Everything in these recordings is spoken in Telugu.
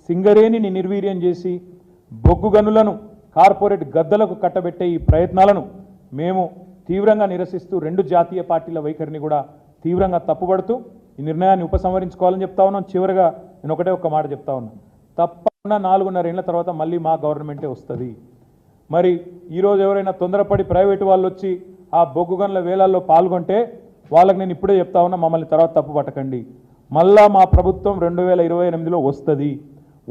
సింగరేణిని నిర్వీర్యం చేసి బొగ్గు గనులను కార్పొరేట్ గద్దలకు కట్టబెట్టే ఈ ప్రయత్నాలను మేము తీవ్రంగా నిరసిస్తూ రెండు జాతీయ పార్టీల వైఖరిని కూడా తీవ్రంగా తప్పుపడుతూ ఈ నిర్ణయాన్ని ఉపసంహరించుకోవాలని చెప్తా ఉన్నాం. చివరిగా నేను ఒకటే ఒక్క మాట చెప్తా ఉన్నా, తప్పకుండా 4.5 ఏళ్ల తర్వాత మళ్ళీ మా గవర్నమెంటే వస్తుంది. మరి ఈరోజు ఎవరైనా తొందరపడి ప్రైవేటు వాళ్ళు వచ్చి ఆ బొగ్గు గనుల వేలాల్లో పాల్గొంటే వాళ్ళకి నేను ఇప్పుడే చెప్తా ఉన్నా, మమ్మల్ని తర్వాత తప్పు పట్టకండి. మళ్ళా మా ప్రభుత్వం 2028లో వస్తుంది.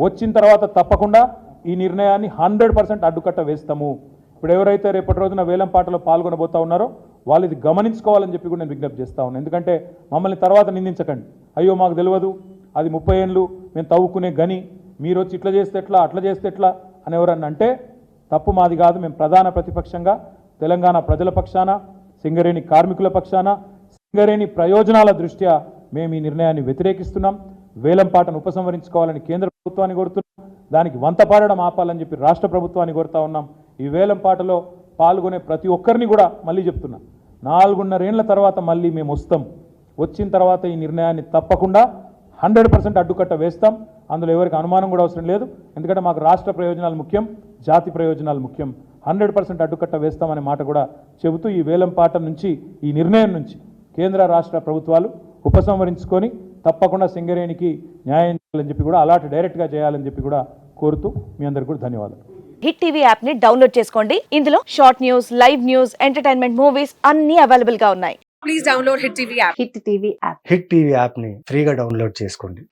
వచ్చిన తర్వాత తప్పకుండా ఈ నిర్ణయాన్ని 100% అడ్డుకట్ట వేస్తాము. ఇప్పుడు ఎవరైతే రేపటి రోజున వేలంపాటలో పాల్గొనబోతా ఉన్నారో వాళ్ళు ఇది గమనించుకోవాలని చెప్పి కూడా నేను విజ్ఞప్తి చేస్తా ఉన్నాను. ఎందుకంటే మమ్మల్ని తర్వాత నిందించకండి, అయ్యో మాకు తెలియదు, అది 30 ఏళ్ళు మేము తవ్వుకునే గని, మీరు వచ్చి ఇట్లా చేస్తే ఎట్లా, అట్లా చేస్తే ఎట్లా అని ఎవరన్నా అంటే తప్పు మాది కాదు. మేము ప్రధాన ప్రతిపక్షంగా తెలంగాణ ప్రజల పక్షాన, సింగరేణి కార్మికుల పక్షాన, సింగరేణి ప్రయోజనాల దృష్ట్యా మేము ఈ నిర్ణయాన్ని వ్యతిరేకిస్తున్నాం. వేలంపాటను ఉపసంహరించుకోవాలని కేంద్ర ప్రభుత్వాన్ని కోరుతున్నాం. దానికి వంతపాడడం ఆపాలని చెప్పి రాష్ట్ర ప్రభుత్వాన్ని కోరుతా ఉన్నాం. ఈ వేలంపాటలో పాల్గొనే ప్రతి ఒక్కరిని కూడా మళ్ళీ చెప్తున్నా, 4.5 ఏళ్ల తర్వాత మళ్ళీ మేము వస్తాం. వచ్చిన తర్వాత ఈ నిర్ణయాన్ని తప్పకుండా 100% అడ్డుకట్ట వేస్తాం. అందులో ఎవరికి అనుమానం కూడా అవసరం లేదు. ఎందుకంటే మాకు రాష్ట్ర ప్రయోజనాలు ముఖ్యం, జాతి ప్రయోజనాలు ముఖ్యం. 100% అడ్డుకట్ట వేస్తామనే మాట కూడా చెబుతూ ఈ వేలంపాట నుంచి, ఈ నిర్ణయం నుంచి కేంద్ర రాష్ట్ర ప్రభుత్వాలు ఉపసంహరించుకొని తప్పకుండా సింగరేణికి న్యాయం చేయాలని చెప్పి కూడా, అలాంటి డైరెక్ట్గా చేయాలని చెప్పి కూడా కోరుతూ మీ అందరికీ కూడా ధన్యవాదాలు. హిట్ టీవీ యాప్ ని డౌన్లోడ్ చేసుకోండి. ఇందులో short news, live news, entertainment movies అన్ని అవైలబుల్ గా ఉన్నాయి. Please download hit TV app. Hit TV app ని ఫ్రీగా డౌన్లోడ్ చేసుకోండి.